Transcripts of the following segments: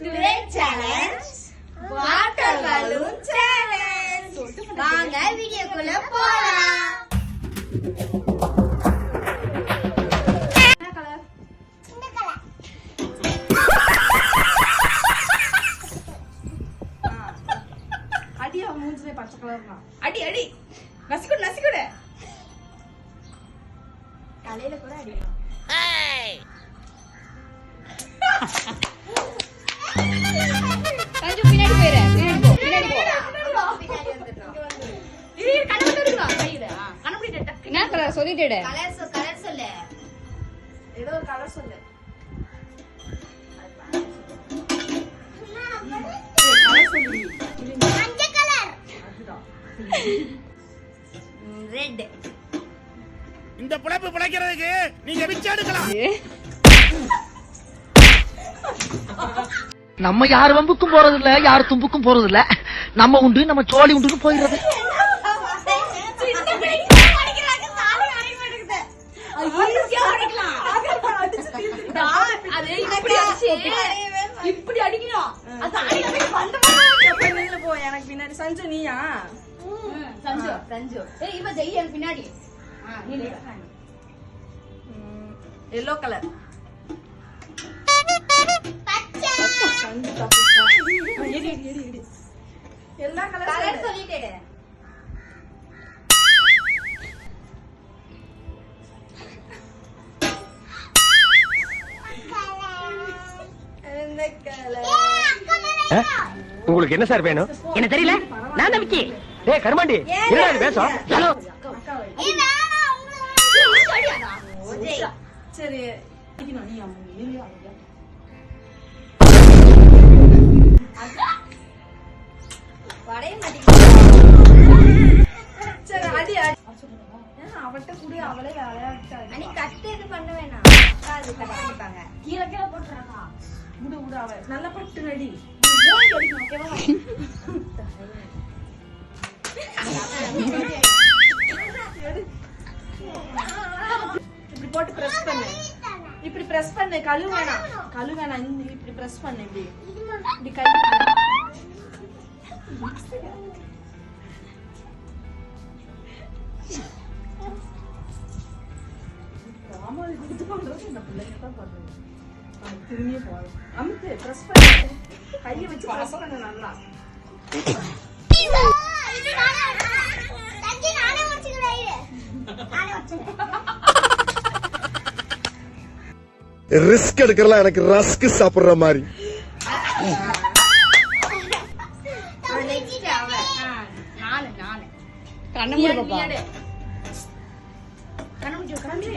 Today challenge water balloon challenge. வாங்க வீடியோக்குள்ள போலாம். என்ன கலர்? இந்த கலர். அடி மூஞ்சிலே பச்சை கலர்னா. அடி அடி. நசிக்குடு. தலையில கூட அடிக்கலாம். ஏய். கொஞ்சம் பின்னாடி போயிரு. பின்னாடி போ. பின்னாடி வந்துட்டோம். இது கண்ணு தொடுங்க. கையில. கண்ணு டக். என்ன கலர் சொல்லிட்டேடே. கலர் சொல்லு. ஏதோ ஒரு கலர் சொல்லு. கலர் சொல்லு. மஞ்சள் கலர். அதுதான். ரெட். இந்த புளைப்பு புளைக்கிறதுக்கு நீங்க விச்சு எடுக்கலாம். நம்ம யார் வம்புக்கும் போறது இல்ல, யார் தும்புக்கும் போறது இல்ல. நம்ம உண்டு, நம்ம சோழி உண்டுன்னு போயிடுறது. இப்படி அடிக்கணும். எனக்கு பின்னாடி சஞ்சு நீயா? சஞ்சு இவ ஜெய் எனக்கு பின்னாடி. Yellow colour. எல்லா கலர் சொல்லிட்டே. உங்களுக்கு என்ன சார் வேணும்? என்ன தெரியல, நான் நம்பிக்கை. ஏய் கருமாண்டி, என்ன பேசம்? ஹலோ. சரி சரி அடி அவட்ட கூட அவளே நீ கட்டு இது பண்ண வேணாம். அது கட்டிப்பாங்க. கீழே போட்டுறாங்க. விடு அவ நல்ல பட்டு நடி. இப்படி போட்டு பிரஸ் பண்ணு. இப்படி பிரஸ் பண்ணு. கழுவு வேணாம். இப்படி பிரஸ் பண்ணு. இப்படி கை திரும்பியே போதும். அமுத்து பிரஸ் பண்ணு. கையை வச்சு பிரஸ் பண்ணு நல்லா. ரிஸ்க் எடுக்கிறலாம் எனக்கு ரஸ்க் சாப்பிடுற மாதிரி.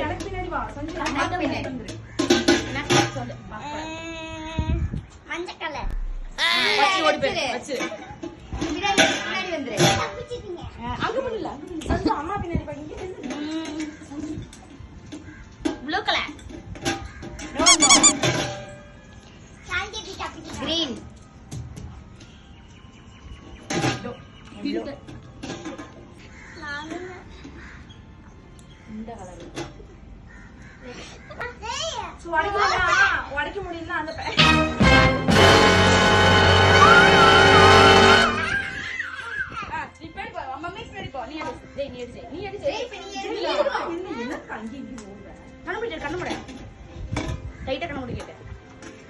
எனக்கு பின்னாடி வா. மஞ்சள் கலர். பின்னாடி வந்துரு. அங்க பண்ணல. அம்மா பின்னாடி பாருங்க. Blue colour. கிரீன். இந்த கலர். உடைக்க முடியல அந்த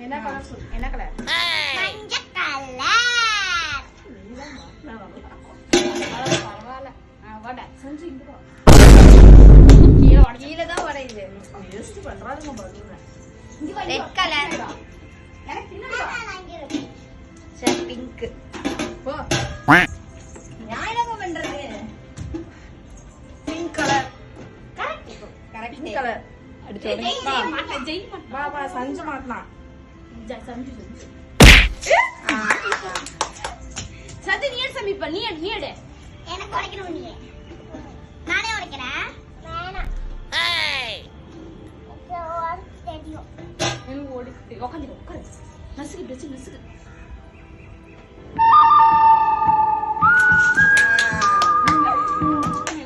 என்ன கலர் சொல்லு. என்ன கலர்? மஞ்சள் கலர். பரவாயில்ல. வட செஞ்சு இங்க வா. கீழே தான் வரையுது. வேஸ்ட் பண்றாதுங்க பலூன். Red colour. எனக்கு பின்னாடி சரி பிங்க். போ. ஞாபகம் பண்றது. Pink colour. Correct. Pink colour. Jai வா சஞ்சு மாட்டலாம். சத்து நீ எடு சமீப. நீ எடு. எனக்கு உடைக்கணும். நீ நானே உடைக்கிறேன். வேணாம். தெரியும். எனக்கு ஓடி உட்காரு. நசுக்கு பிரச்சனை நசுக்கு.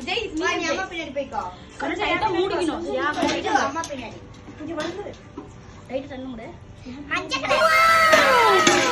ஜெய் நீ அம்மா பின்னாடி போய்க்கோ. கொஞ்சம் டைட்டா மூடிக்கணும். சரியா? அம்மா பின்னாடி. கொஞ்சம் வந்து ரைட் கண்ணு மூடு. மஞ்சள் கலர்.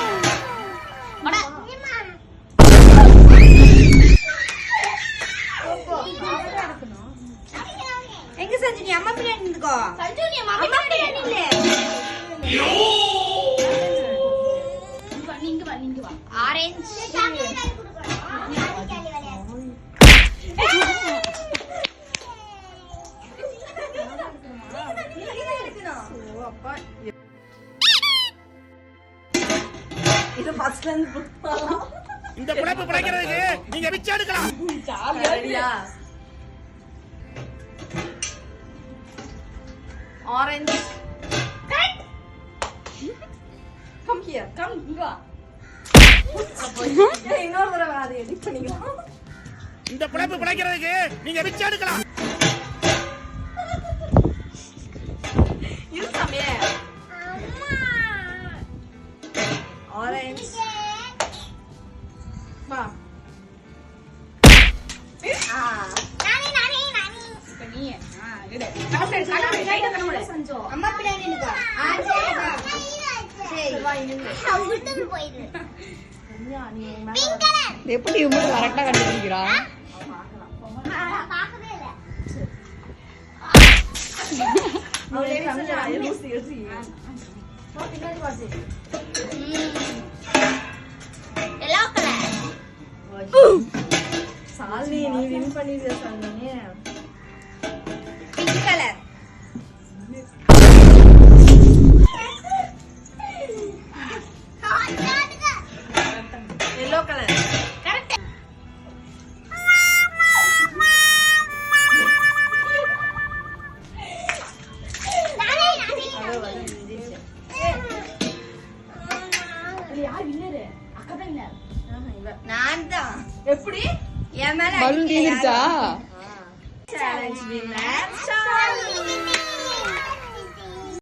இது ஃபர்ஸ்ட்ல இருந்து இந்த பிழைப்பு பிழைக்கிறதுக்கு நீங்க பிச்சை எடுக்கலாம். ரெடியா? ஆரஞ்சு. கம் ஹியர், கம் இங்க வா. இன்னொரு தடவை அதை எடிட் பண்ணிக்கலாம். இந்த பிழைப்பு பிழைக்கிறதுக்கு நீங்க பிச்சை எடுக்கலாம். இது சாமியே. ஆரஞ்சு. வா. இப்ப நீ எடு. கண்ணு ரைட் கண்ணு செஞ்சோம். அம்மா பின்னாடி நிக்கோ. சரி வா இங்க. கன்யா நீ மேல எப்படி இவங்க கரெக்ட்டா கண்டுபிடிக்கிறா? அவளே கன்யா லூசி லூசி. வா பின்னாடி வாசி. Yellow colour. சால்வி நீ வின் பண்ணிட்டியா Salvi? Pink colour. Yellow colour. Correct. யார் வின்னரு? அக்கா தான் வின்னர். இவ. நான் தான். எப்படி? என் மேல பலூன் தீந்துருச்சா? Challenge winner